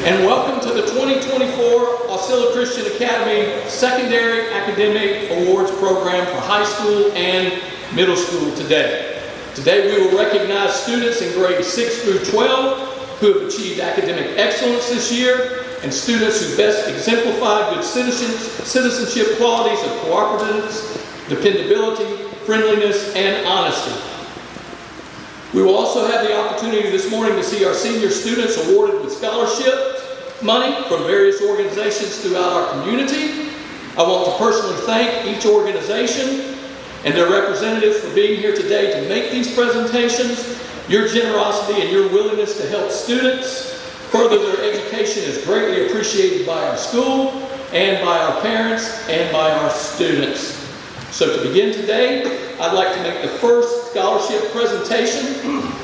And welcome to the 2024 Aucilla Christian Academy Secondary Academic Awards Program for high school and middle school today. Today we will recognize students in grades 6 through 12 who have achieved academic excellence this year and students who best exemplify good citizenship qualities of cooperativeness, dependability, friendliness, and honesty. We will also have the opportunity this morning to see our senior students awarded with scholarship money from various organizations throughout our community. I want to personally thank each organization and their representatives for being here today to make these presentations. Your generosity and your willingness to help students further their education is greatly appreciated by our school and by our parents and by our students. So to begin today, I'd like to make the first scholarship presentation.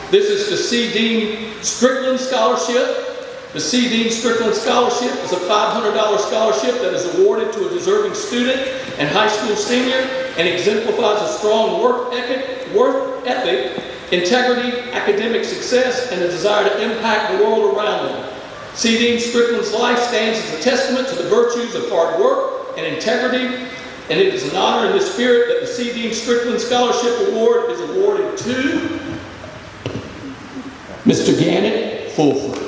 This is the C. Dean Strickland Scholarship. The C. Dean Strickland Scholarship is a $500 scholarship that is awarded to a deserving student and high school senior and exemplifies a strong work ethic, integrity, academic success, and a desire to impact the world around them. C. Dean Strickland's life stands as a testament to the virtues of hard work and integrity, and it is an honor in this spirit that the C. Dean Strickland Scholarship Award is awarded to Mr. Gannett Fulford.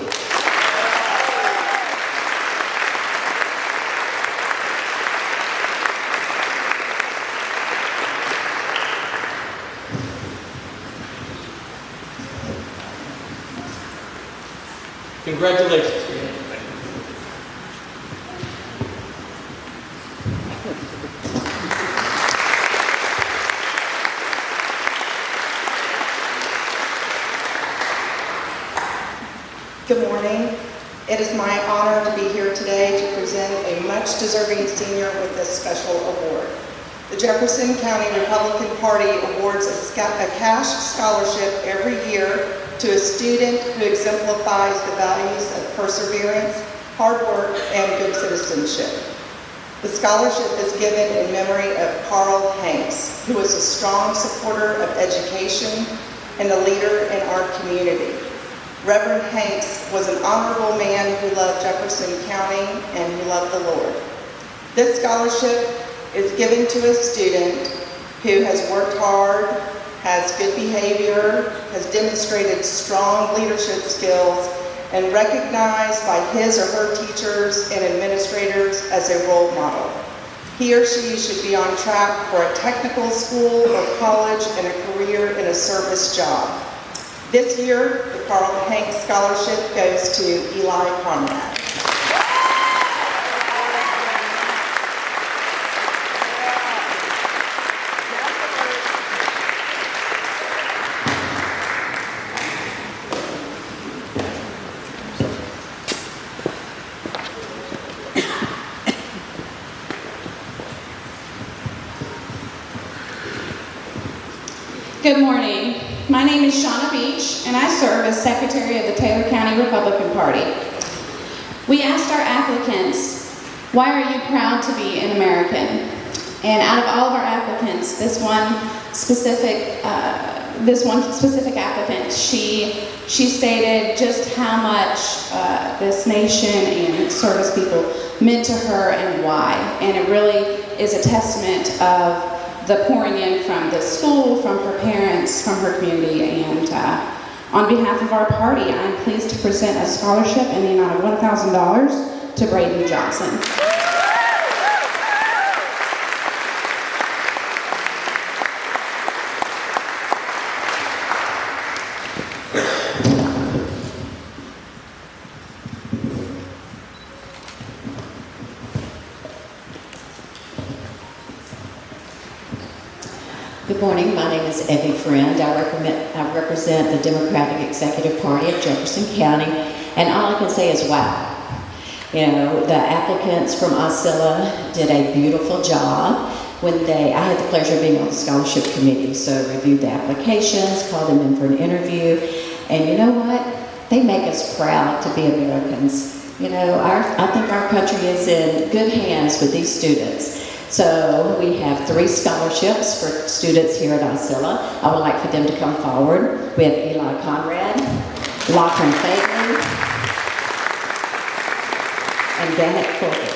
Congratulations. Good morning. It is my honor to be here today to present a much deserving senior with this special award. The Jefferson County Republican Party awards a cash scholarship every year to a student who exemplifies the values of perseverance, hard work, and good citizenship. The scholarship is given in memory of Carl Hanks, who was a strong supporter of education and a leader in our community. Reverend Hanks was an honorable man who loved Jefferson County and who loved the Lord. This scholarship is given to a student who has worked hard, has good behavior, has demonstrated strong leadership skills, and recognized by his or her teachers and administrators as a role model. He or she should be on track for a technical school or college and a career in a service job. This year, the Carl Hanks Scholarship goes to Eli Conrad. Good morning. My name is Shauna Beach, and I serve as Secretary of the Taylor County Republican Party. We asked our applicants, why are you proud to be an American? And out of all of our applicants, this one specific applicant, she stated just how much this nation and its service people meant to her and why. And it really is a testament of the pouring in from the school, from her parents, from her community, and on behalf of our party, I'm pleased to present a scholarship in the amount of $1,000 to Braden Johnson. Good morning, my name is Evie Friend. I represent the Democratic Executive Party of Jefferson County, and all I can say is wow. You know, the applicants from Aucilla did a beautiful job. I had the pleasure of being on the scholarship committee, so reviewed the applications, called them in for an interview, and you know what? They make us proud to be Americans. You know, I think our country is in good hands with these students. So we have 3 scholarships for students here at Aucilla. I would like for them to come forward. We have Eli Conrad, Lachlan Fagan, and Gannett Fulton.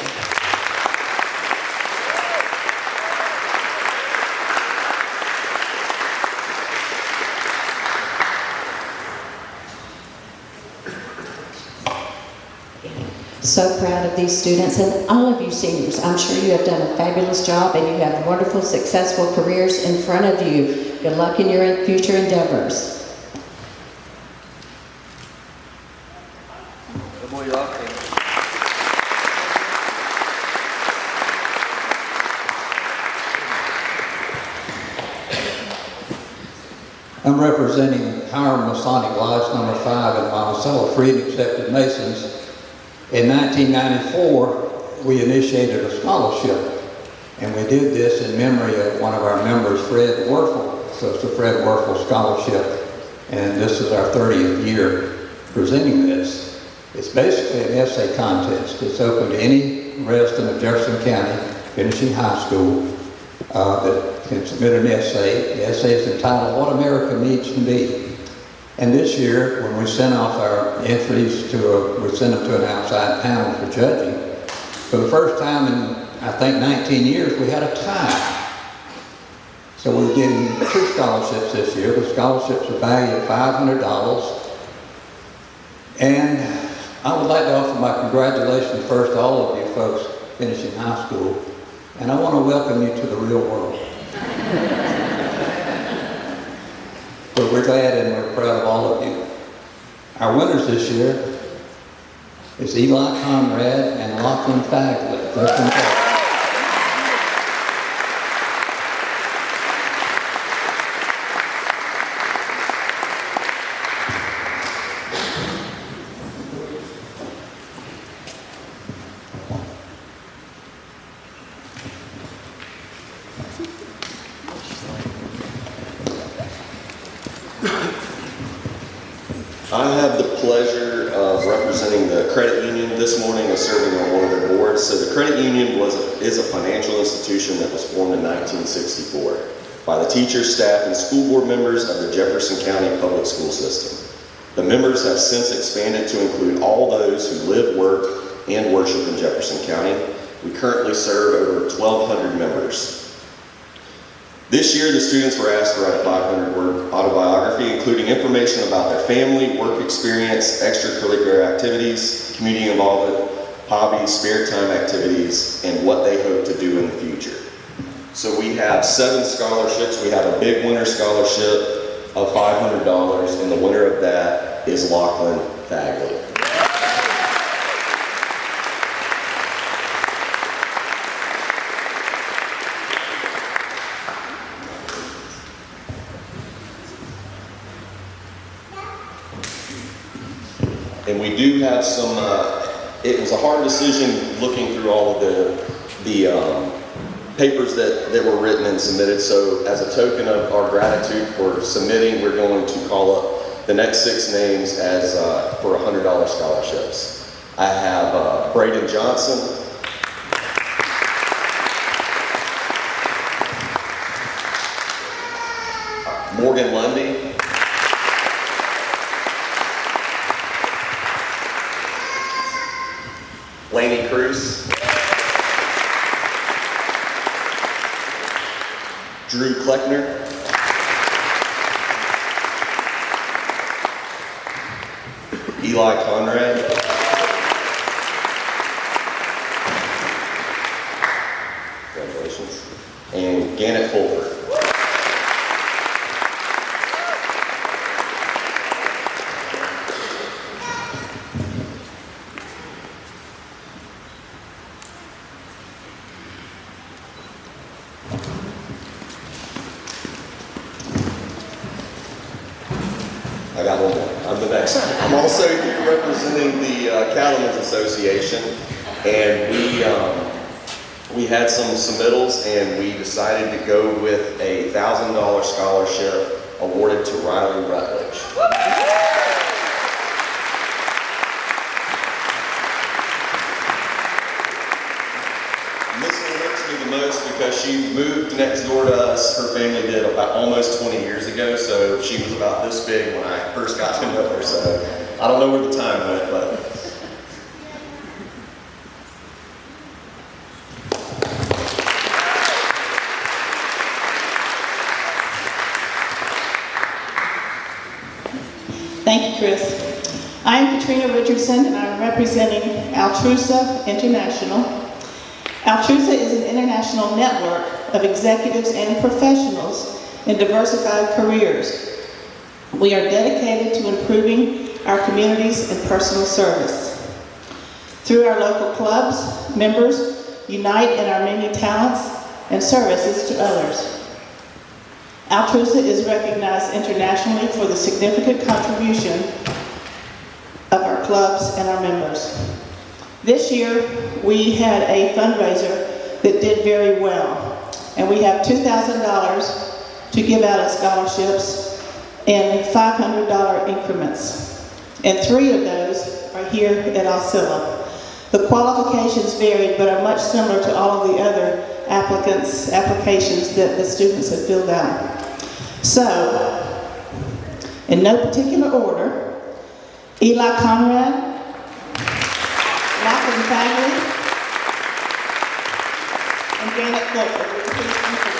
So proud of these students and all of you seniors. I'm sure you have done a fabulous job and you have wonderful, successful careers in front of you. Good luck in your future endeavors. I'm representing Howard Masonic Lodge number 5 in Monticello, Free and Accepted Masons. In 1994, we initiated a scholarship, and we did this in memory of one of our members, Fred Werfel. So it's the Fred Werfel Scholarship, and this is our 30th year presenting this. It's basically an essay contest. It's open to any resident of Jefferson County finishing high school that can submit an essay. The essay is entitled, What America Needs to Be. And this year, when we sent off our entries we sent them to an outside panel for judging, for the first time in, I think, 19 years, we had a tie. So we're getting 2 scholarships this year. The scholarships are valued at $500. And I would like to offer my congratulations first to all of you folks finishing high school. And I want to welcome you to the real world. But we're glad and we're proud of all of you. Our winners this year is Eli Conrad and Lachlan Fagley. I have the pleasure of representing the credit union this morning and serving on one of their boards. So the credit union is a financial institution that was formed in 1964 by the teachers, staff, and school board members of the Jefferson County public school system. The members have since expanded to include all those who live, work, and worship in Jefferson County. We currently serve over 1,200 members. This year, the students were asked to write a 500-word autobiography, including information about their family, work experience, extracurricular activities, community involvement, hobbies, spare time activities, and what they hope to do in the future. So we have 7 scholarships. We have a big winner scholarship of $500, and the winner of that is Lachlan Fagley. And we do have some, it was a hard decision looking through all of the papers that were written and submitted. So as a token of our gratitude for submitting, we're going to call up the next 6 names as for $100 scholarships. I have Braden Johnson, Morgan Lundy, Laney Cruz, Drew Kleckner, Eli Conrad, congratulations, and Gannett Fulford. I got one more. I'm the next. I'm also here representing the Cattlemen's Association, and we had some submittals, and we decided to go with a $1,000 scholarship awarded to Riley Rutledge. And this one hurts me the most because she moved next door to us. Her family did about almost 20 years ago, so she was about this big when I first got to know her. So I don't know where the time went, but Chris. I am Katrina Richardson, and I'm representing Aucilla International. Aucilla is an international network of executives and professionals in diversified careers. We are dedicated to improving our communities and personal service. Through our local clubs, members unite in our many talents and services to others. Aucilla is recognized internationally for the significant contribution of our clubs and our members. This year, we had a fundraiser that did very well, and we have $2,000 to give out as scholarships in $500 increments, and 3 of those are here at Aucilla. The qualifications varied, but are much similar to all of the other applications that the students have filled out. So, in no particular order, Eli Conrad, Lachlan Fagley, and Janet Clifford. Would you please come forward?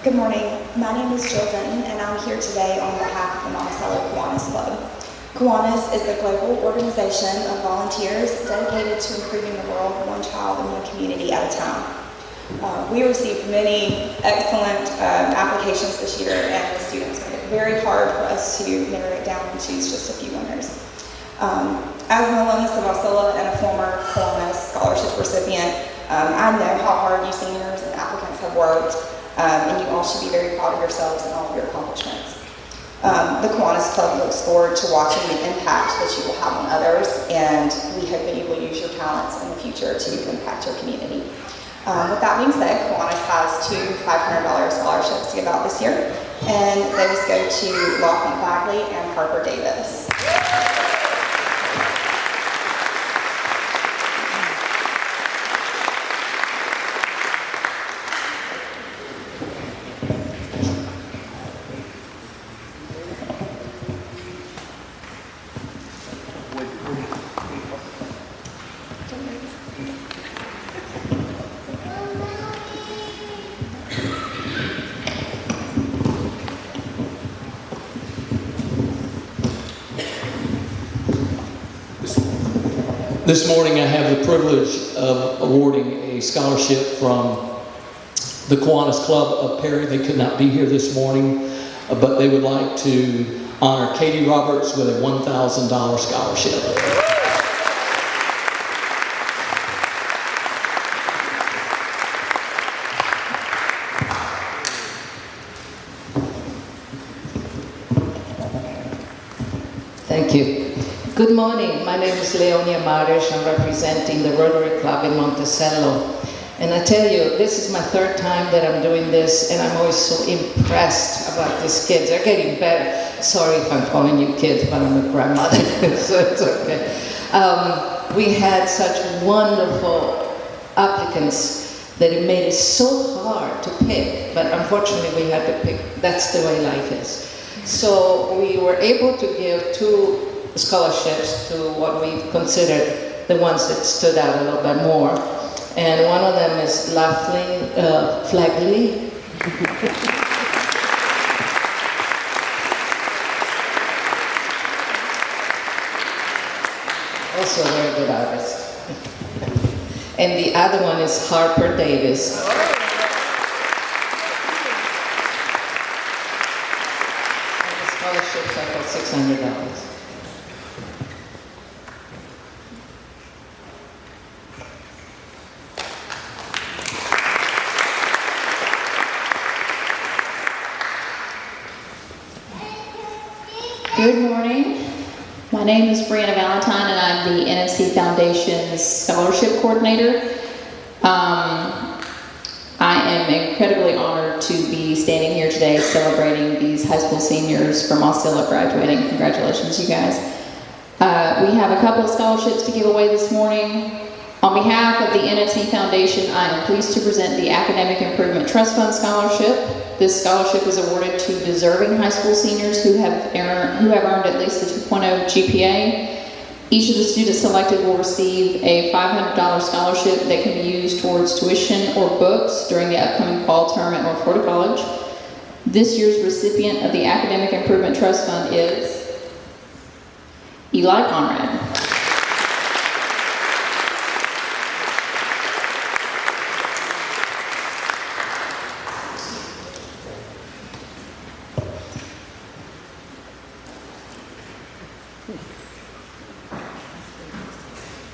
Good morning. My name is Jill Denton, and I'm here today on behalf of the Monticello Kiwanis Club. Kiwanis is a global organization of volunteers dedicated to improving the world one child and one community at a time. We received many excellent applications this year, and the students made it very hard for us to narrow it down and choose just a few winners. As an alumnus of Aucilla and a former Kiwanis scholarship recipient, I know how hard you seniors and applicants have worked. And you all should be very proud of yourselves and all of your accomplishments. The Kiwanis Club looks forward to watching the impact that you will have on others, and we hope that you will use your talents in the future to impact your community. With that being said, Kiwanis has 2 $500 scholarships to give out this year, and those go to Lachlan Bagley and Harper Davis. This morning I have the privilege of awarding a scholarship from the Kiwanis Club of Perry. They could not be here this morning, but they would like to honor Katie Roberts with a $1,000 scholarship. Thank you. Good morning. My name is Leonia Marish. I'm representing the Rotary Club in Monticello. And I tell you, this is my 3rd time that I'm doing this, and I'm always so impressed about these kids. They're getting better. Sorry if I'm calling you kids, but I'm a grandmother, so it's okay. We had such wonderful applicants that it made it so hard to pick, but unfortunately we had to pick. That's the way life is. So we were able to give 2 scholarships to what we considered the ones that stood out a little bit more. And one of them is Lachlan Fagley. Also a very good artist. And the other one is Harper Davis. And the scholarships are for $600. Good morning. My name is Brianna Valentine, and I'm the NFC Foundation's Scholarship Coordinator. I am incredibly honored to be standing here today celebrating these high school seniors from Aucilla graduating. Congratulations, you guys. We have a couple of scholarships to give away this morning. On behalf of the NSC Foundation, I am pleased to present the Academic Improvement Trust Fund Scholarship. This scholarship is awarded to deserving high school seniors who have earned at least a 2.0 GPA. Each of the students selected will receive a $500 scholarship that can be used towards tuition or books during the upcoming fall term at North Florida College. This year's recipient of the Academic Improvement Trust Fund is Eli Conrad.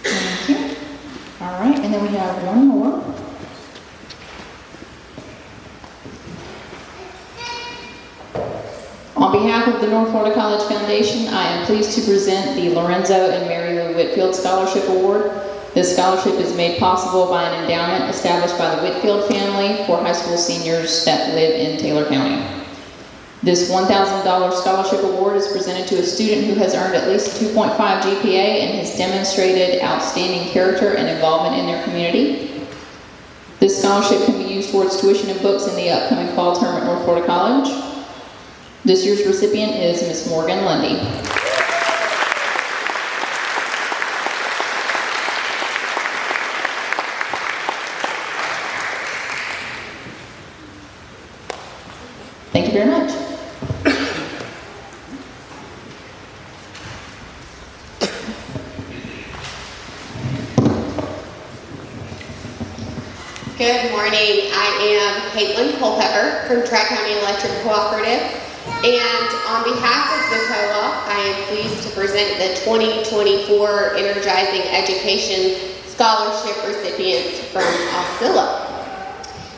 Thank you. All right, and then we have one more. On behalf of the North Florida College Foundation, I am pleased to present the Lorenzo and Mary Lou Whitfield Scholarship Award. This scholarship is made possible by an endowment established by the Whitfield family for high school seniors that live in Taylor County. This $1,000 scholarship award is presented to a student who has earned at least 2.5 GPA and has demonstrated outstanding character and involvement in their community. This scholarship can be used towards tuition and books in the upcoming fall term at North Florida College. This year's recipient is Ms. Morgan Lundy. Thank you very much. Good morning. I am Caitlin Culpepper from Tri-County Electric Cooperative, and on behalf of the co-op, I am pleased to present the 2024 Energizing Education Scholarship recipients from Aucilla.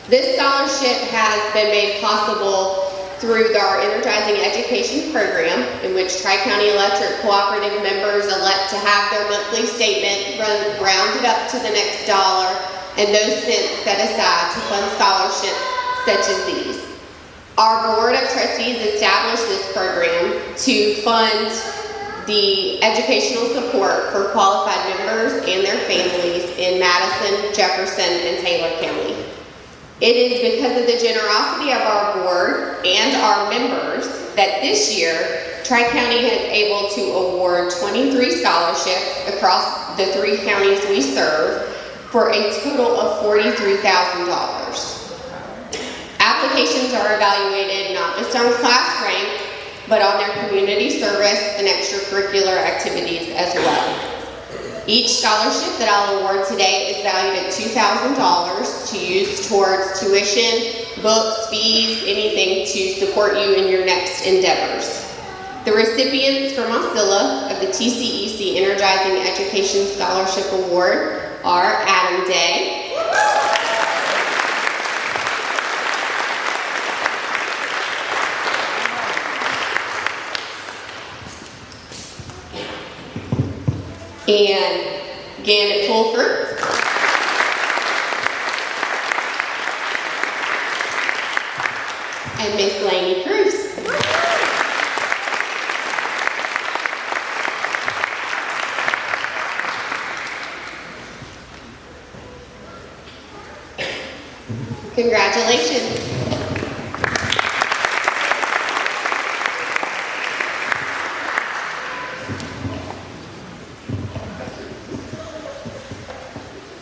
This scholarship has been made possible through our Energizing Education program, in which Tri-County Electric Cooperative members elect to have their monthly statement rounded up to the next dollar, and those cents set aside to fund scholarships such as these. Our Board of Trustees established this program to fund the educational support for qualified members and their families in Madison, Jefferson, and Taylor County. It is because of the generosity of our board and our members that this year, Tri-County is able to award 23 scholarships across the 3 counties we serve for a total of $43,000. Applications are evaluated not just on class rank, but on their community service and extracurricular activities as well. Each scholarship that I'll award today is valued at $2,000 to use towards tuition, books, fees, anything to support you in your next endeavors. The recipients from Aucilla of the TCEC Energizing Education Scholarship Award are Adam Day, and Gannett Fulford, and Miss Lainey Cruz. Congratulations.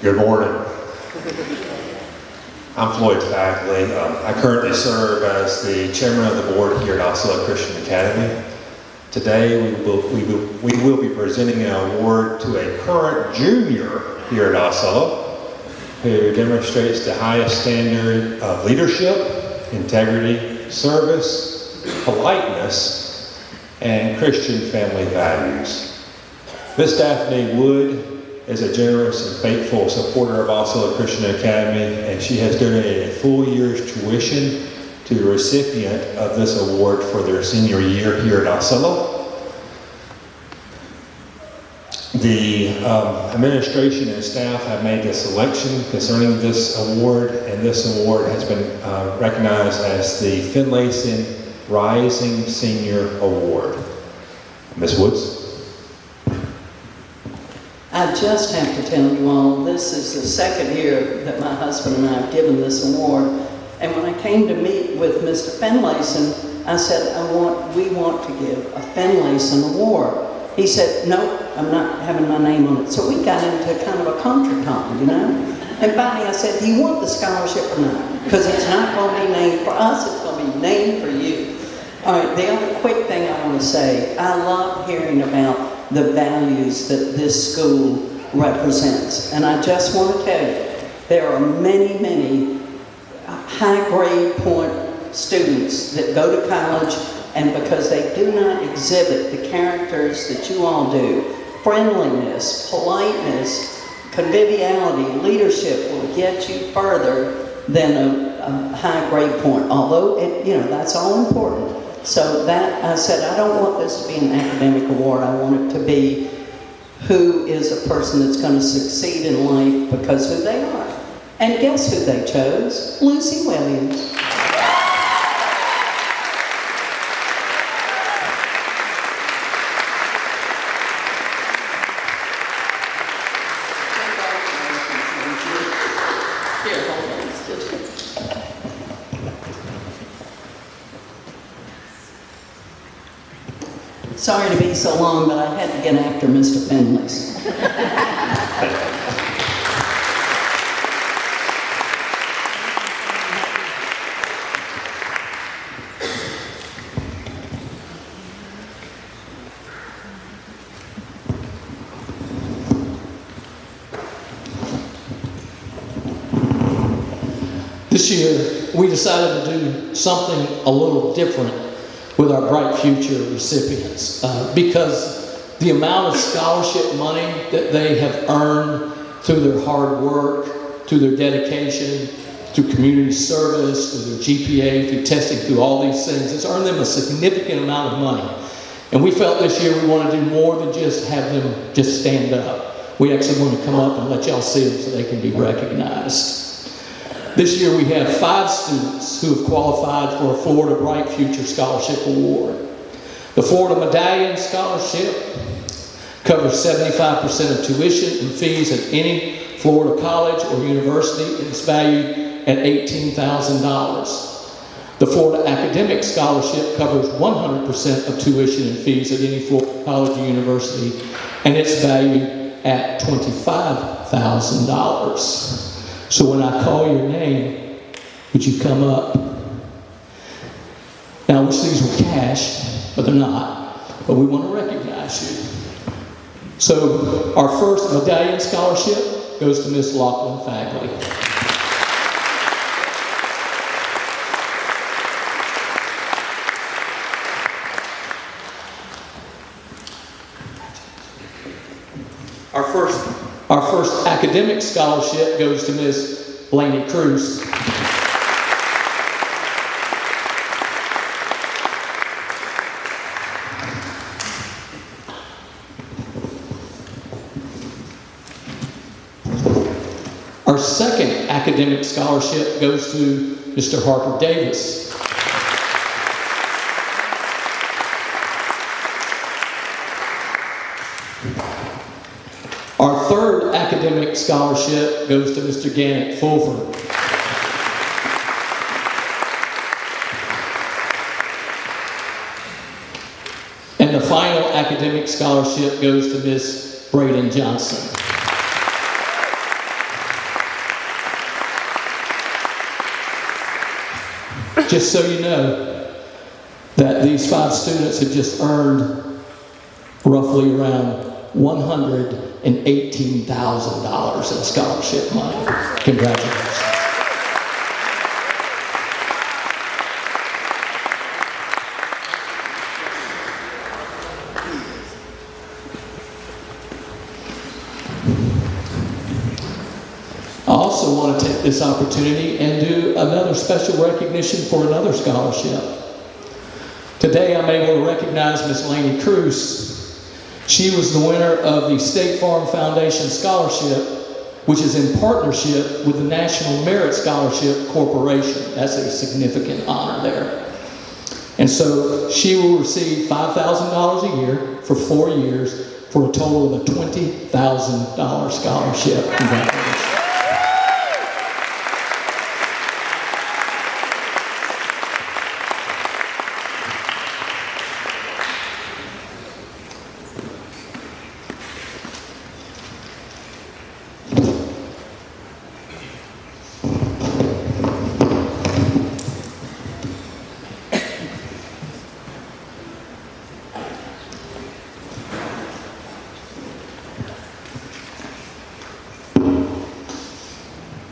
Good morning. I'm Floyd Fagley. I currently serve as the chairman of the board here at Aucilla Christian Academy. Today we will be presenting an award to a current junior here at Aucilla who demonstrates the highest standard of leadership, integrity, service, politeness, and Christian family values. Miss Daphne Wood is a generous and faithful supporter of Aucilla Christian Academy, and she has donated a full year's tuition to the recipient of this award for their senior year here at Aucilla. The administration and staff have made the selection concerning this award, and this award has been recognized as the Finlayson Rising Senior Award. Ms. Woods. I just have to tell you all, this is the second year that my husband and I have given this award. And when I came to meet with Mr. Finlayson, I said, we want to give a Finlayson award. He said, no, I'm not having my name on it. So we got into kind of a contretemps, you know? And finally I said, do you want the scholarship or not? Because it's not going to be named for us, it's going to be named for you. All right, the other quick thing I want to say, I love hearing about the values that this school represents. And I just want to tell you, there are many, many high grade point students that go to college, and because they do not exhibit the characters that you all do, friendliness, politeness, conviviality, leadership will get you further than a high grade point, although that's all important. So that, I said, I don't want this to be an academic award. I want it to be who is a person that's going to succeed in life because who they are. And guess who they chose? Lucy Williams. Sorry to be so long, but I had to get after Mr. Finlayson. This year, we decided to do something a little different with our Bright Future recipients because the amount of scholarship money that they have earned through their hard work, through their dedication, through community service, through their GPA, through testing, through all these things, it's earned them a significant amount of money. And we felt this year we want to do more than just have them just stand up. We actually want to come up and let y'all see them so they can be recognized. This year we have 5 students who have qualified for a Florida Bright Future Scholarship Award. The Florida Medallion Scholarship covers 75% of tuition and fees at any Florida college or university, and it's valued at $18,000. The Florida Academic Scholarship covers 100% of tuition and fees at any Florida college or university, and it's valued at $25,000. So when I call your name, would you come up? Now, I wish these were cash, but they're not. But we want to recognize you. So our first medallion scholarship goes to Miss Lachlan Fagley. Our first academic scholarship goes to Miss Blaney Cruz. Our second academic scholarship goes to Mr. Harper Davis. Our third academic scholarship goes to Mr. Gannett Fulford. And the final academic scholarship goes to Miss Braden Johnson. Just so you know that these 5 students have just earned roughly around $118,000 in scholarship money. Congratulations. I also want to take this opportunity and do another special recognition for another scholarship. Today I'm able to recognize Miss Laney Cruz. She was the winner of the State Farm Foundation Scholarship, which is in partnership with the National Merit Scholarship Corporation. That's a significant honor there. And so she will receive $5,000 a year for 4 years for a total of a $20,000 scholarship. Congratulations.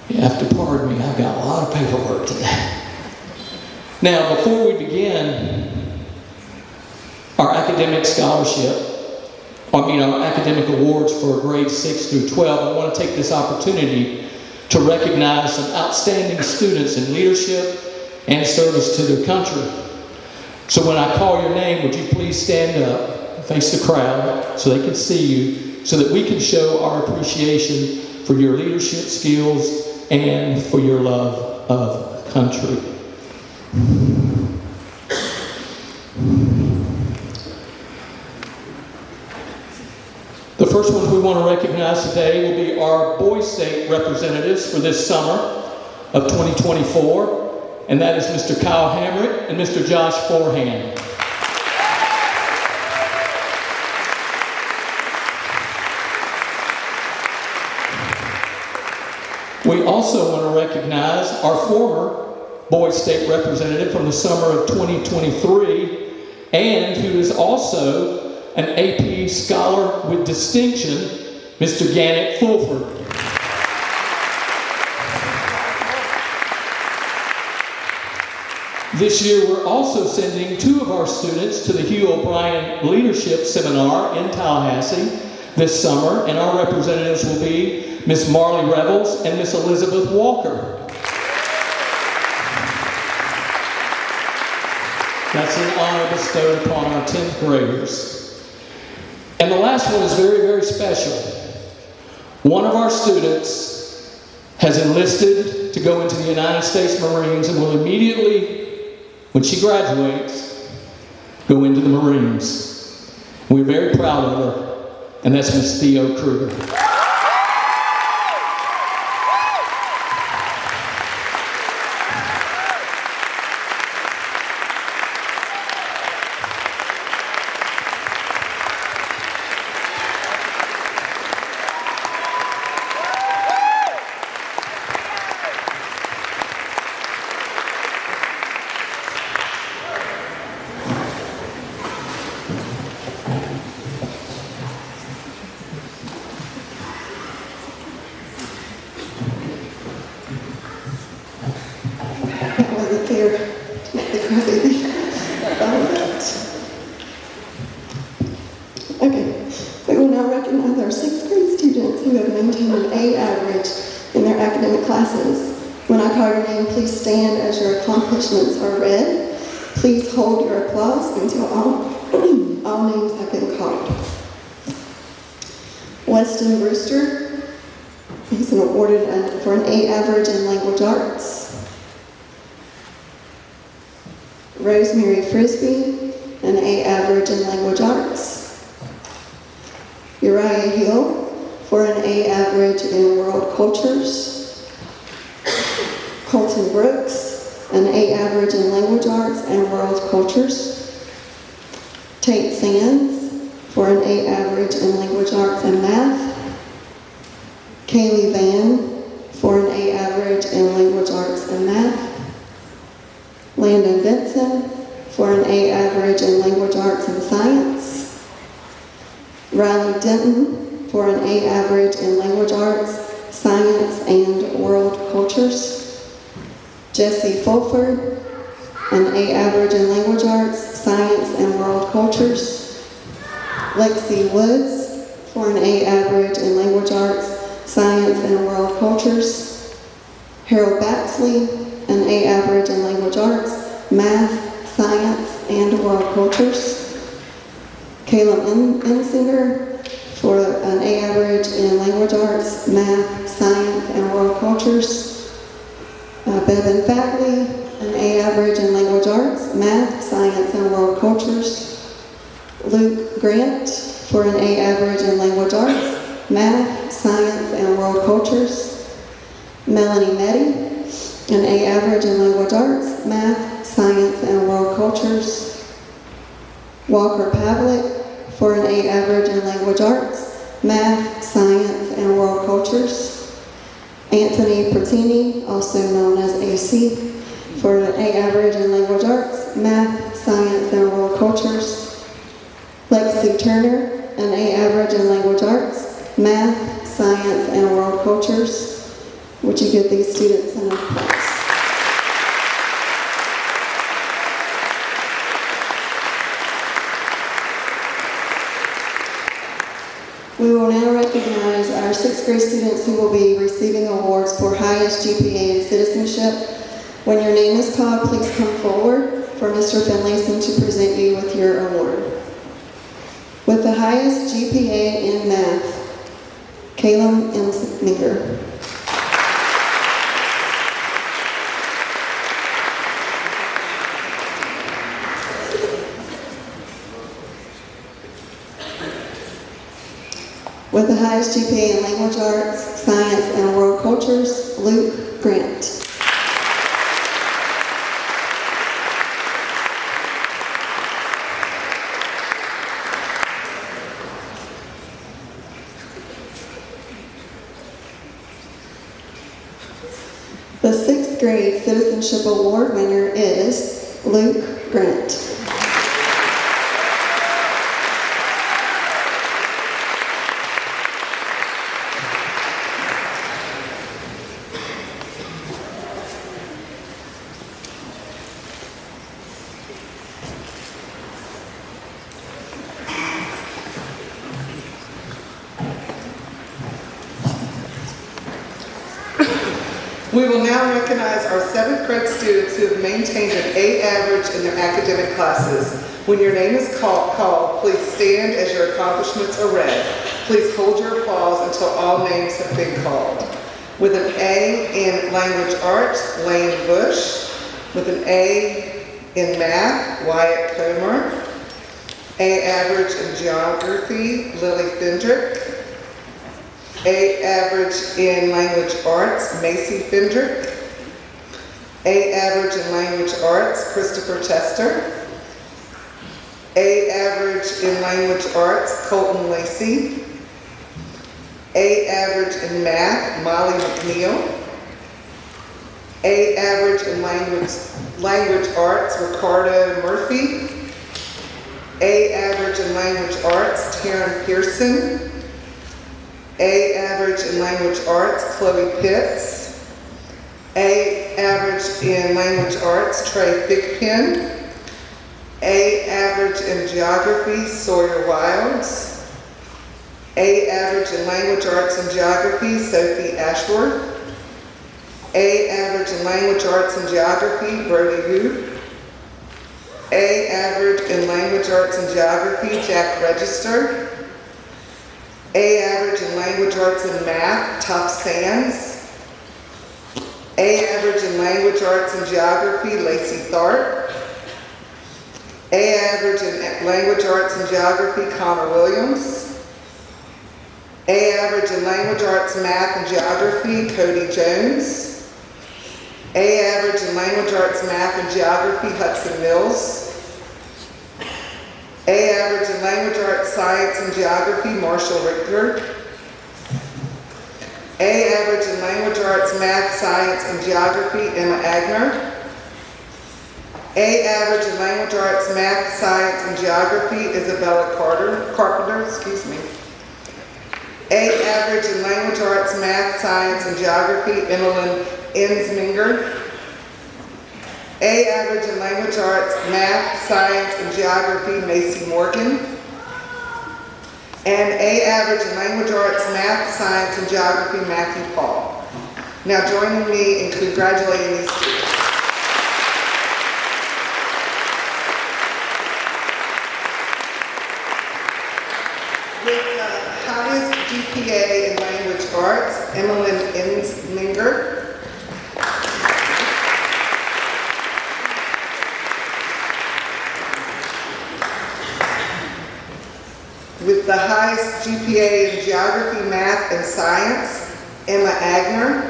You have to pardon me, I've got a lot of paperwork today. Now, before we begin our academic our academic awards for grades 6 through 12, I want to take this opportunity to recognize some outstanding students in leadership and service to their country. So when I call your name, would you please stand up, face the crowd so they can see you, so that we can show our appreciation for your leadership skills and for your love of country. The first ones we want to recognize today will be our Boys State representatives for this summer of 2024, and that is Mr. Kyle Hamrick and Mr. Josh Forehand. We also want to recognize our former Boys State representative from the summer of 2023, and who is also an AP Scholar with Distinction, Mr. Gannett Fulford. This year, we're also sending 2 of our students to the Hugh O'Brien Leadership Seminar in Tallahassee this summer, and our representatives will be Miss Marley Revels and Miss Elizabeth Walker. That's an honor bestowed upon our 10th graders. And the last one is very, very special. One of our students has enlisted to go into the United States Marines and will immediately, when she graduates, go into the Marines. We're very proud of her, and that's Miss Theo Kruger. Here to make the crybaby about that. Okay, we will now recognize our 6th grade students who have maintained an A average in their academic classes. When I call your name, please stand as your accomplishments are read. Please hold your applause until all names have been called. Weston Brewster, he's been awarded for an A average in language arts. Rosemary Frisbee, an A average in language arts. Uriah Hill for an A average in world cultures. Colton Brooks, an A average in language arts and world cultures. Tate Sands for an A average in language arts and math. Kaylee Van for an A average in language arts and math. Landon Benson for an A average in language arts and science. Riley Denton for an A average in language arts, science, and world cultures. Jesse Fulford, an A average in language arts, science, and world cultures. Lexi Woods for an A average in language arts, science, and world cultures. Harold Baxley, an A average in language arts, math, science, and world cultures. Caleb Ensinger for an A average in language arts, math, science, and world cultures. Bevan Fagley, an A average in language arts, math, science, and world cultures. Luke Grant for an A average in language arts, math, science, and world cultures. Melanie Meddy, an A average in language arts, math, science, and world cultures. Walker Pavlik, for an A average in language arts, math, science, and world cultures. Anthony Pertini, also known as AC, for an A average in language arts, math, science, and world cultures. Lexi Turner, an A average in language arts, math, science, and world cultures. Would you give these students an applause? We will now recognize our sixth grade students who will be receiving awards for highest GPA in citizenship. When your name is called, please come forward for Mr. Finlayson to present you with your award. With the highest GPA in math, Caleb M. Minger. With the highest GPA in language arts, science, and world cultures, Luke Grant. The sixth grade citizenship award winner is Luke Grant. We will now recognize our seventh grade students who have maintained an A average in their academic classes. When your name is called, please stand as your accomplishments are read. Please hold your applause until all names have been called. With an A in language arts, Lane Bush. With an A in math, Wyatt Comer. A average in geography, Lily Fendrick. A average in language arts, Macy Fendrick. A average in language arts, Christopher Chester. A average in language arts, Colton Lacey. A average in math, Molly McNeil. A average in language arts, Ricardo Murphy. A average in language arts, Taryn Pearson. A average in language arts, Chloe Pitts. A average in language arts, Trey Thigpen. A average in geography, Sawyer Wilds. A average in language arts and geography, Sophie Ashworth. A average in language arts and geography, Brody Yu. A average in language arts and geography, Jack Register. A average in language arts and math, Top Sands. A average in language arts and geography, Lacey Tharp. A average in language arts and geography, Connor Williams. A average in language arts, math, and geography, Cody Jones. A average in language arts, math, and geography, Hudson Mills. A average in language arts, science, and geography, Marshall Richter. A average in language arts, math, science, and geography, Emma Agner. A average in language arts, math, science, and geography, Isabella Carpenter. A average in language arts, math, science, and geography, Emmeline Ensminger. A average in language arts, math, science, and geography, Macy Morgan. And A average in language arts, math, science, and geography, Matthew Paul. Now joining me in congratulating these students. With the highest GPA in language arts, Emmeline Ensminger. With the the highest GPA in geography, math, and science, Emma Agner.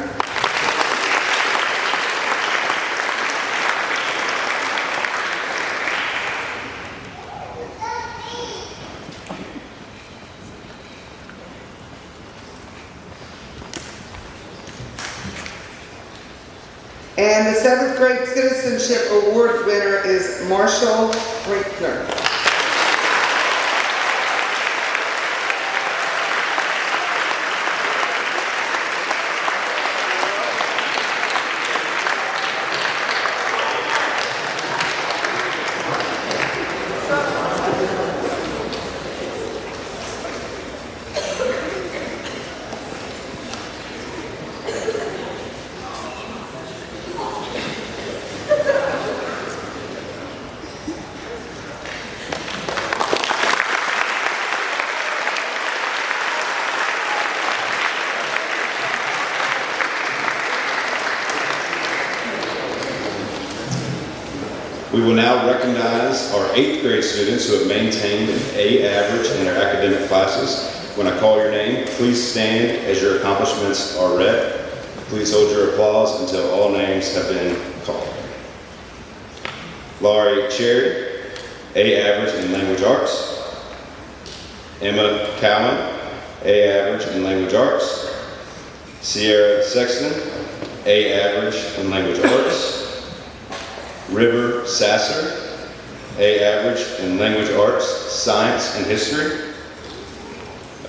And the 7th grade citizenship award winner is Marshall Brinkner. We will now recognize our 8th grade students who have maintained an A average in their academic classes. When I call your name, please stand as your accomplishments are read. Please hold your applause until all names have been called. Laurie Cherry, A average in language arts. Emma Cowan, A average in language arts. Sierra Sexton, A average in language arts. River Sasser, A average in language arts, science, and history.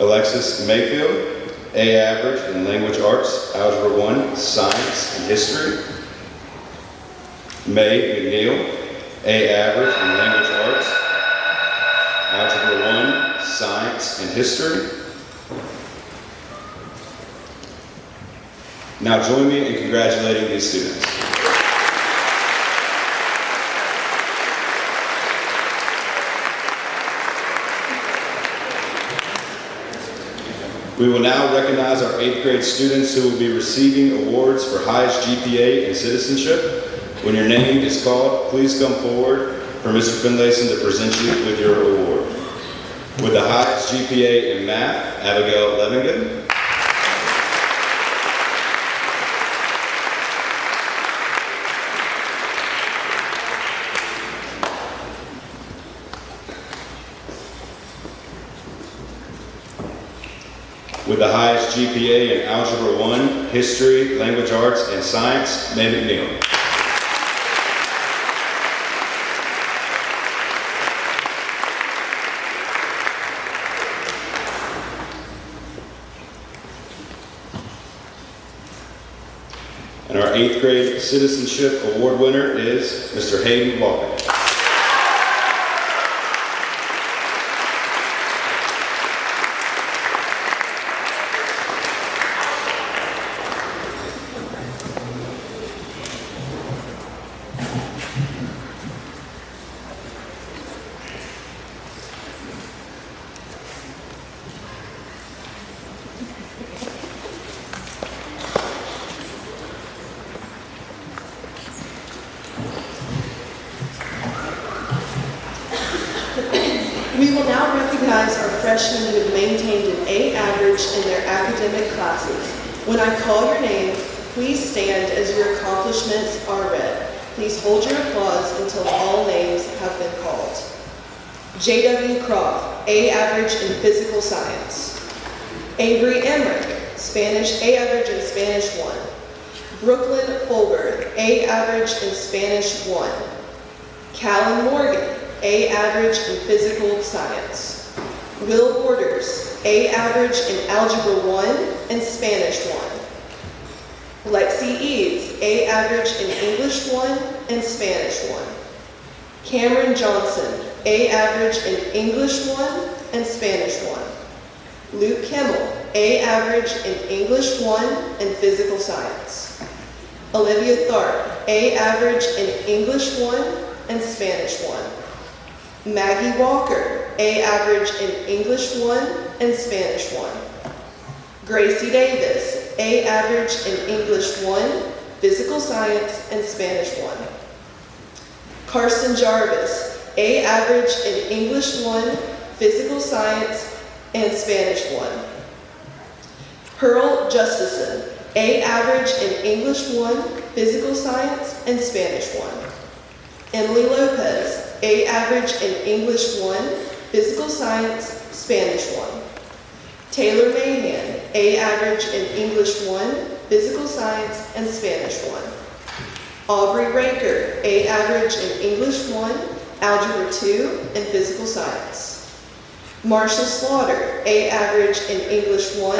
Alexis Mayfield, A average in language arts, algebra 1, science, and history. May McNeil, A average in language arts, algebra 1, science, and history. Now join me in congratulating these students. We will now recognize our 8th grade students who will be receiving awards for highest GPA in citizenship. When your name is called, please come forward for Mr. Finlayson to present you with your award. With the highest GPA in math, Abigail Levingood. With the highest GPA in Algebra 1, History, Language Arts, and Science, May McNeil. And our 8th grade Citizenship Award winner is Mr. Hayden Walker. We will now recognize our freshmen who have maintained an A average in their academic classes. When I call your name, please stand as your accomplishments are read. Please hold your applause until all names have been called. J.W. Croft, A average in physical science. Avery Emmerich, Spanish, A average in Spanish 1. Brooklyn Fulberg, A average in Spanish 1. Callan Morgan, A average in physical science. Will Borders, A average in Algebra 1 and Spanish 1. Lexi Eads, A average in English 1 and Spanish 1. Cameron Johnson, A average in English 1 and Spanish 1. Luke Kimmel, A average in English 1 and physical science. Olivia Tharp, A average in English 1 and Spanish 1. Maggie Walker, A average in English 1 and Spanish 1. Gracie Davis, A average in English 1, physical science, and Spanish 1. Carson Jarvis, A average in English 1, physical science, and Spanish 1. Pearl Justison, A average in English 1, Physical Science, and Spanish 1. Emily Lopez, A average in English 1, Physical Science, Spanish 1. Taylor Mahan, A average in English 1, Physical Science, and Spanish 1. Aubrey Raker, A average in English 1, Algebra 2, and Physical Science. Marshall Slaughter, A average in English 1,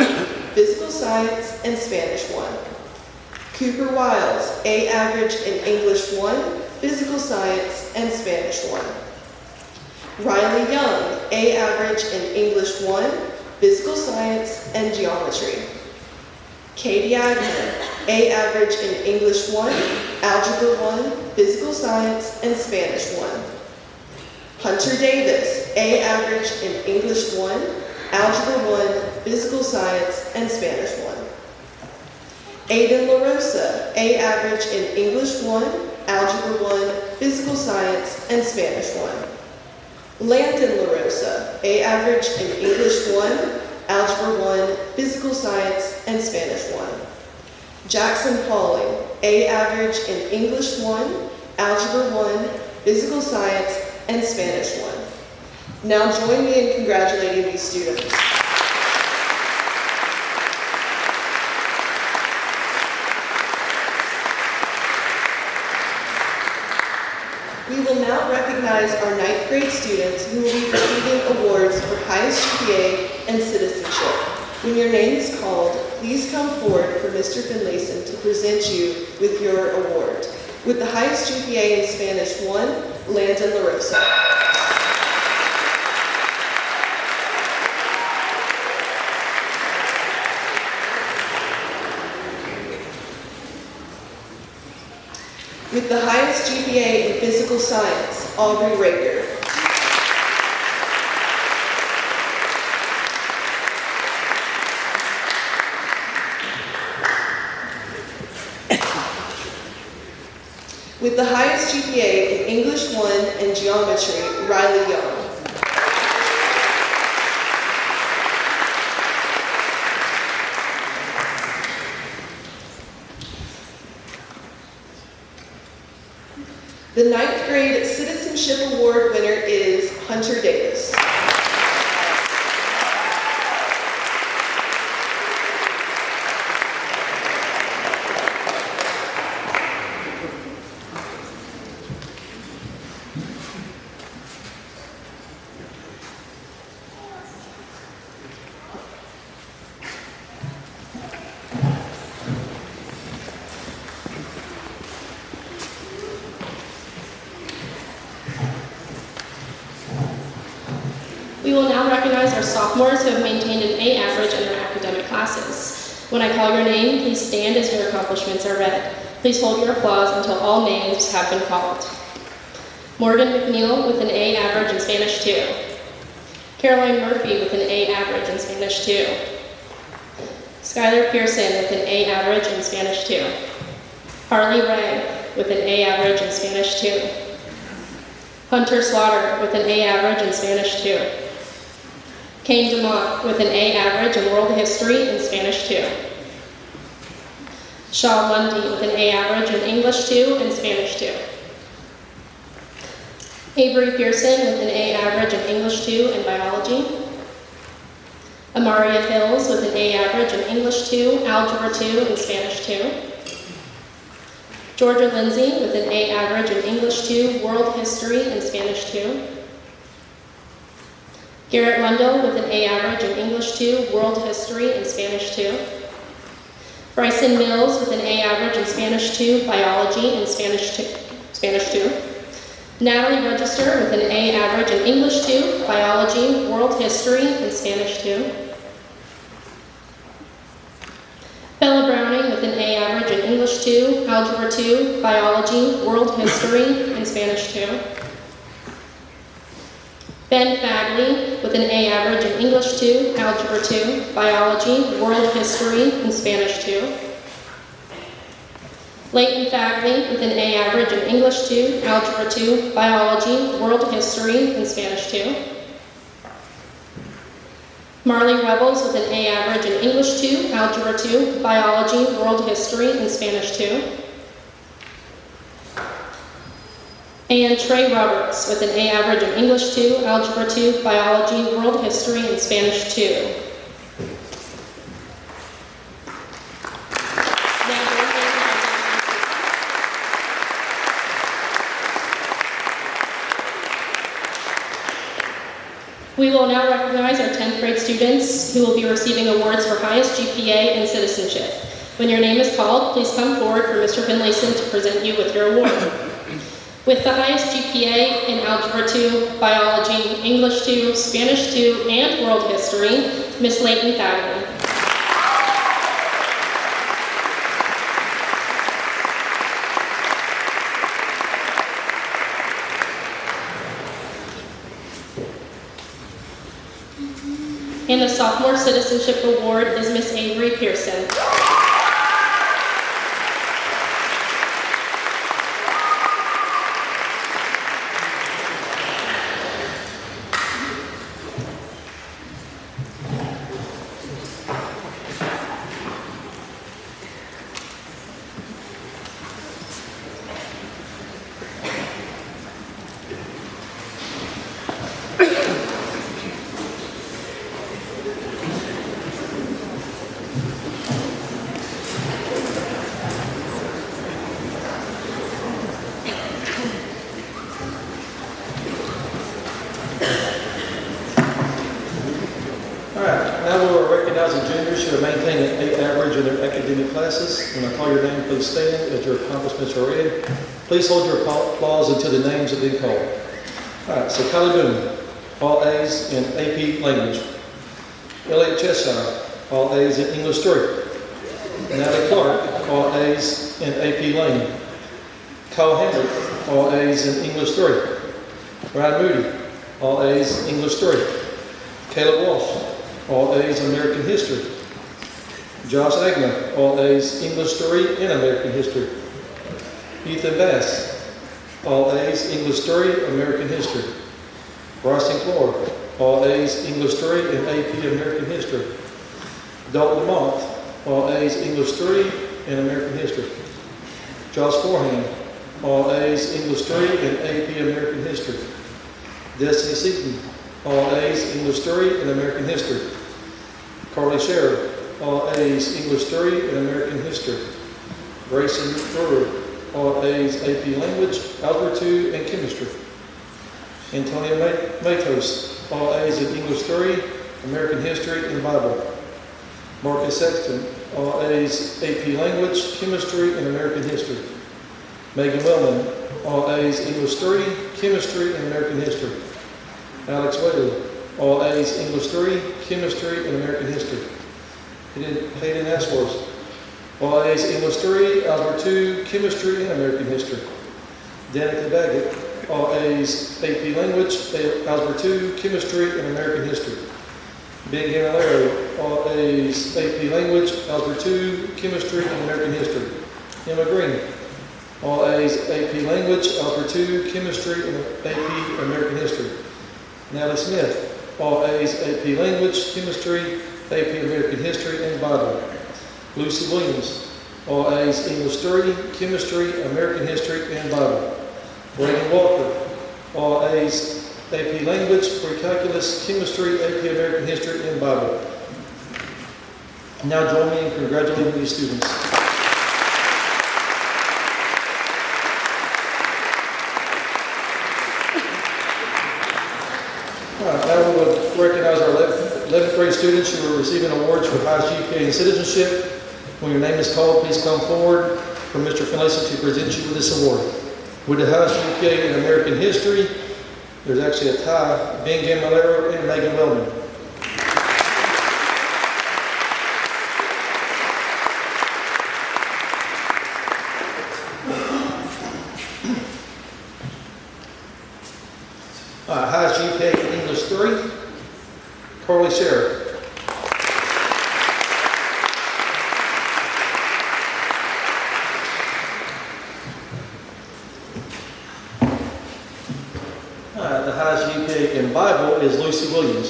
Physical Science, and Spanish 1. Cooper Wiles, A average in English 1, Physical Science, and Spanish 1. Riley Young, A average in English 1, Physical Science, and Geometry. Katie Agnew, A average in English 1, Algebra 1, Physical Science, and Spanish 1. Hunter Davis, A average in English 1, Algebra 1, Physical Science, and Spanish 1. Aiden LaRosa, A average in English 1, Algebra 1, Physical Science, and Spanish 1. Landon LaRosa, A average in English 1, Algebra 1, Physical Science, and Spanish 1. Jackson Pauling, A average in English 1, Algebra 1, Physical Science, and Spanish 1. Now join me in congratulating these students. We will now recognize our 9th grade students who will be receiving awards for highest GPA and citizenship. When your name is called, please come forward for Mr. Finlayson to present you with your award. With the highest GPA in Spanish 1, Landon LaRosa. With the highest GPA in Physical Science, Aubrey Raker. With the highest GPA in English 1 and Geometry, Riley Young. The 9th grade Citizenship Award winner is Hunter Davis. We will now recognize our sophomores who have maintained an A average in their academic classes. When I call your name, please stand as your accomplishments are read. Please hold your applause until all names have been called. Morgan McNeil with an A average in Spanish 2. Caroline Murphy with an A average in Spanish 2. Skylar Pearson with an A average in Spanish 2. Harley Ray with an A average in Spanish 2. Hunter Slaughter with an A average in Spanish 2. Kane DeMont with an A average in World History in Spanish 2. Shaw Lundy with an A average in English 2 and Spanish 2. Avery Pearson with an A average in English 2 and Biology. Amaria Hills with an A average in English 2, Algebra 2, and Spanish 2. Georgia Lindsay with an A average in English 2, World History, and Spanish 2. Garrett Lundell with an A average in English 2, World History, and Spanish 2. Bryson Mills with an A average in Spanish 2, Biology, and Spanish 2. Natalie Register with an A average in English 2, Biology, World History, and Spanish 2. Bella Browning with an A average in English 2, Algebra 2, Biology, World History, and Spanish 2. Ben Fagley with an A average in English 2, Algebra 2, Biology, World History, and Spanish 2. Leighton Fagley with an A average in English 2, Algebra 2, Biology, World History, and Spanish 2. Marley Rebels with an A average in English 2, Algebra 2, Biology, World History, and Spanish 2. And Trey Roberts with an A average in English 2, Algebra 2, Biology, World History, and Spanish 2. We will now recognize our 10th grade students who will be receiving awards for highest GPA and citizenship. When your name is called, please come forward for Mr. Finlayson to present you with your award. With the highest GPA in Algebra 2, Biology, English 2, Spanish 2, and World History, Miss Layton Thagler. And the Sophomore Citizenship Award is Miss Avery Pearson. When I call your name, please stand as your accomplishments are read. Please hold your applause until the names have been called. All right, so Kylie Boone, all A's in AP Language. Elliot Cheshire, all A's in English 3. Natalie Clark, all A's in AP Lane. Kyle Hendrick, all A's in English 3. Ryan Moody, all A's English 3. Caleb Walsh, all A's American History. Josh Agner, all A's English 3 and American History. Ethan Bass, all A's English 3, American History. Bryson Clark, all A's English 3 and AP American History. Dalton Lamont, all A's English 3 and American History. Josh Forehand, all A's English 3 and AP American History. Destiny Seaton, all A's English 3 and American History. Carly Sherrod, all A's English 3 and American History. Grayson Brewer, all A's AP Language, Algebra 2, and Chemistry. Antonia Matos, all A's in English 3, American History, and Bible. Marcus Sexton, all A's AP Language, Chemistry, and American History. Megan Wellman, all A's English 3, Chemistry, and American History. Alex Whaley, all A's English 3, Chemistry, and American History. Hayden Ashworth, all A's English 3, Algebra 2, Chemistry, and American History. Danica Daggett, all A's AP Language, Algebra 2, Chemistry, and American History. Ben Gamilero, all A's AP Language, Algebra 2, Chemistry, and American History. Emma Green, all A's AP Language, Algebra 2, Chemistry, and AP American History. Natalie Smith, all A's AP Language, Chemistry, AP American History, and Bible. Lucy Williams, all A's English 3, Chemistry, American History, and Bible. Brandon Walker, all A's AP Language, Pre-Calculus, Chemistry, AP American History, and Bible. Now join me in congratulating these students. All right, now we will recognize our 11th grade students who are receiving awards for highest GPA and citizenship. When your name is called, please come forward for Mr. Finlayson to present you with this award. With the highest GPA in American history, there's actually a tie, Ben Gamilero and Megan Wellman. Highest GPA in English 3, Carly Sherrod. The highest GPA in Bible is Lucy Williams.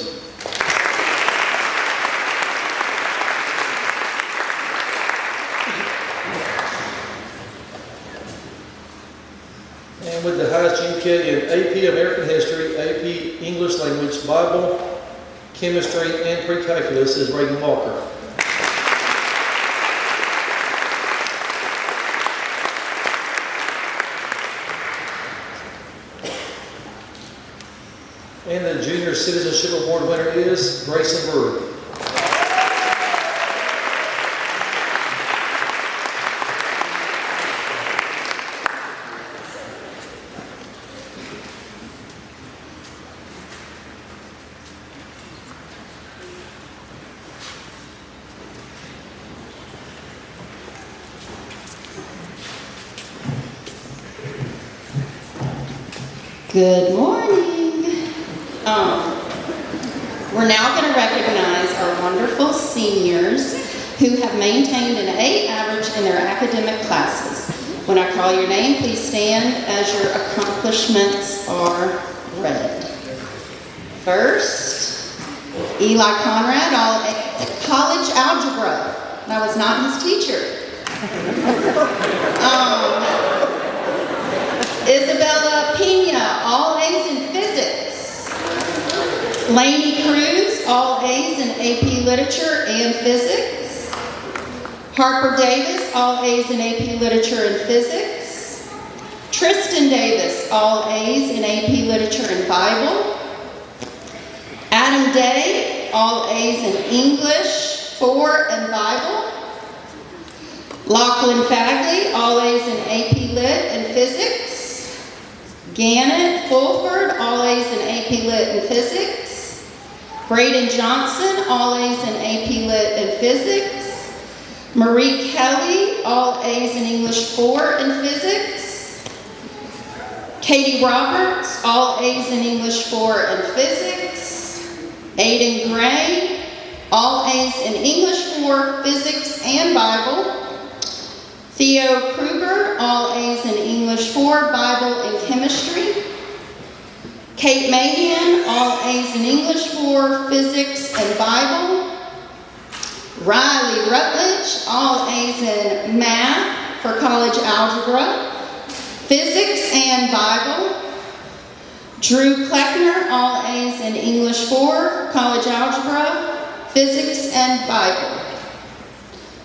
And with the highest GPA in AP American History, AP English Language, Bible, Chemistry, and Pre-Calculus is Reagan Walker. And the Junior Citizenship Award winner is Grayson Brewer. Good morning. We're now going to recognize our wonderful seniors who have maintained an A average in their academic classes. When I call your name, please stand as your accomplishments are read. First, Eli Conrad, all A's, college algebra. That was not his teacher. Isabella Pena, all A's in physics. Lainey Cruz, all A's in AP Literature and Physics. Harper Davis, all A's in AP Literature and Physics. Tristan Davis, all A's in AP Literature and Bible. Adam Day, all A's in English, 4, and Bible. Lachlan Fagley, all A's in AP Lit and Physics. Gannett Fulford, all A's in AP Lit and Physics. Braden Johnson, all A's in AP Lit and Physics. Marie Kelly, all A's in English 4 and Physics. Katie Roberts, all A's in English 4 and Physics. Aiden Gray, all A's in English 4, Physics, and Bible. Theo Kruger, all A's in English 4, Bible, and Chemistry. Kate Mahan, all A's in English 4, Physics, and Bible. Riley Rutledge, all A's in Math for college algebra, Physics, and Bible. Drew Kleckner, all A's in English 4, college algebra, Physics, and Bible.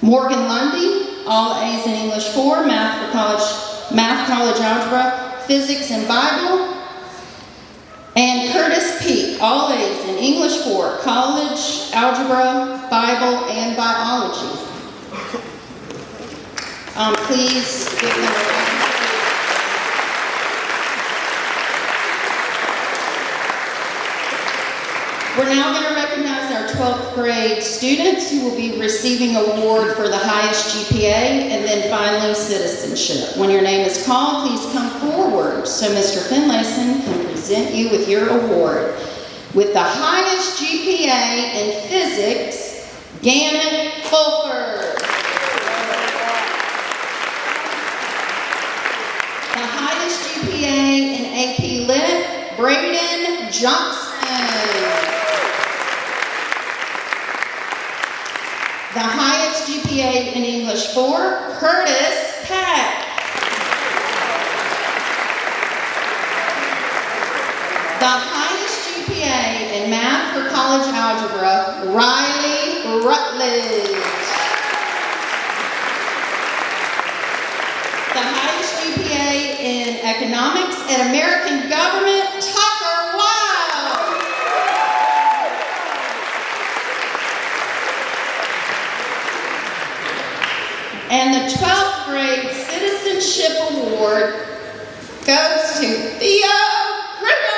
Morgan Lundy, all A's in English 4, Math, college algebra, Physics, and Bible. And Curtis Peak, all A's in English 4, college algebra, Bible, and biology. Please give them a round. We're now going to recognize our 12th grade students who will be receiving an award for the highest GPA and then finally citizenship. When your name is called, please come forward so Mr. Finlayson can present you with your award. With the highest GPA in physics, Gannett Fulford. The highest GPA in AP Lit, Braden Johnson. The highest GPA in English 4, Curtis Peck. The highest GPA in Math for college algebra, Riley Rutledge. The highest GPA in economics and American government, Tucker Wild. And the 12th grade citizenship award goes to Theo Kruger.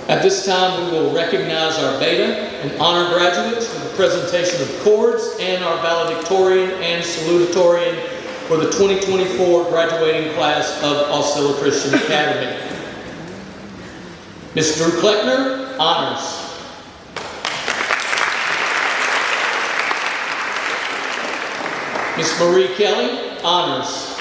At this time, we will recognize our beta and honor graduates for the presentation of cords and our valedictorian and salutatorian for the 2024 graduating class of Aucilla Christian Academy. Ms. Drew Kleckner, honors. Ms. Marie Kelly, honors.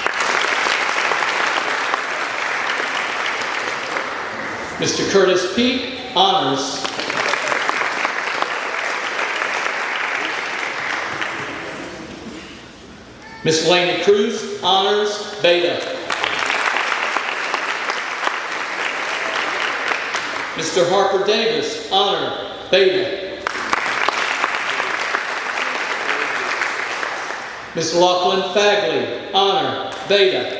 Mr. Curtis Peak, honors. Ms. Laney Cruz, honors, Beta. Mr. Harper Davis, honor, Beta. Ms. Lachlan Fagley, honor, Beta.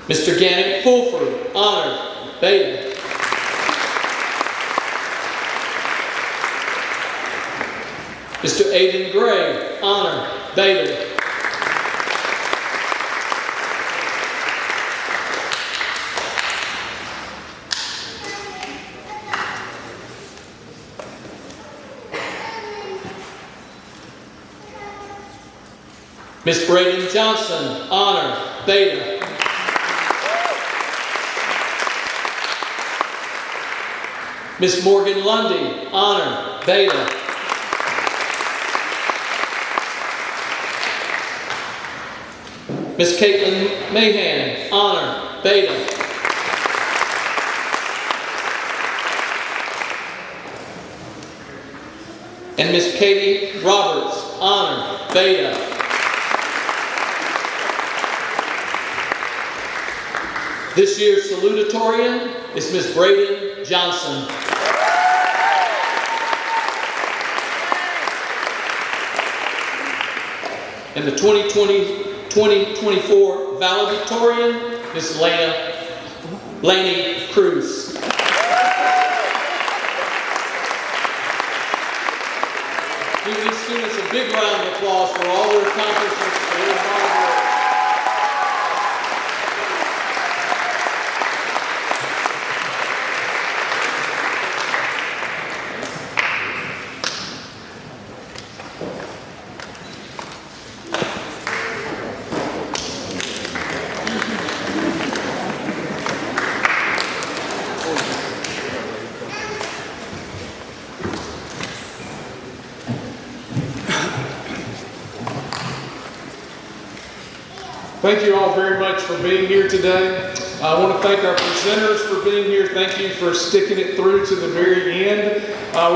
Mr. Gannon Fulford, honor, Beta. Mr. Aiden Gray, honor, Beta. Ms. Braden Johnson, honor, Beta. Ms. Morgan Lundy, honor, Beta. Ms. Caitlin Mahan, honor, Beta. And Ms. Katie Roberts, honor, Beta. This year's salutatorian is Ms. Braden Johnson. And the 2024 valedictorian is Laney Cruz. Give these students a big round of applause for all their accomplishments and their hard work. Thank you all very much for being here today. I want to thank our presenters for being here. Thank you for sticking it through to the very end.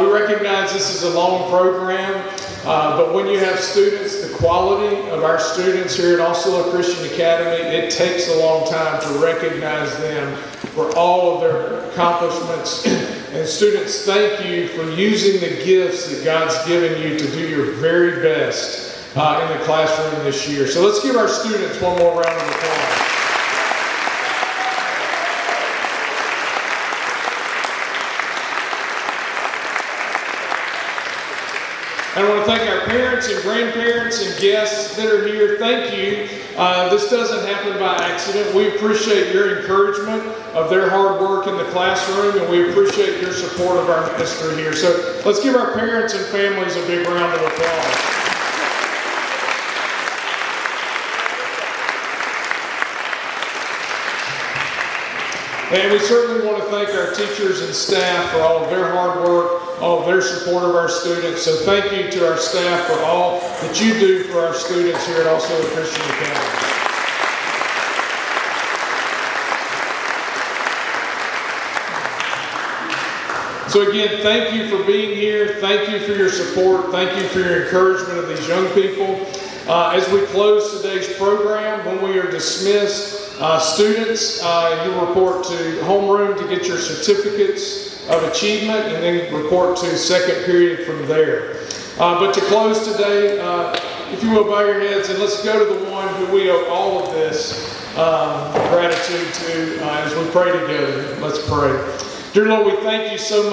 We recognize this is a long program, but when you have students, the quality of our students here at Aucilla Christian Academy, it takes a long time to recognize them for all of their accomplishments. And students, thank you for using the gifts that God's given you to do your very best in the classroom this year. So let's give our students one more round of applause. And I want to thank our parents and grandparents and guests that are here. Thank you. This doesn't happen by accident. We appreciate your encouragement of their hard work in the classroom, and we appreciate your support of our ministry here. So let's give our parents and families a big round of applause. And we certainly want to thank our teachers and staff for all of their hard work, all of their support of our students. So thank you to our staff for all that you do for our students here at Aucilla Christian Academy. So again, thank you for being here. Thank you for your support. Thank you for your encouragement of these young people. As we close today's program, when we are dismissed, students, you report to homeroom to get your certificates of achievement, and then report to second period from there. But to close today, if you will, bow your heads and let's go to the one who we owe all of this gratitude to as we pray together. Let's pray. Dear Lord, we thank you so much.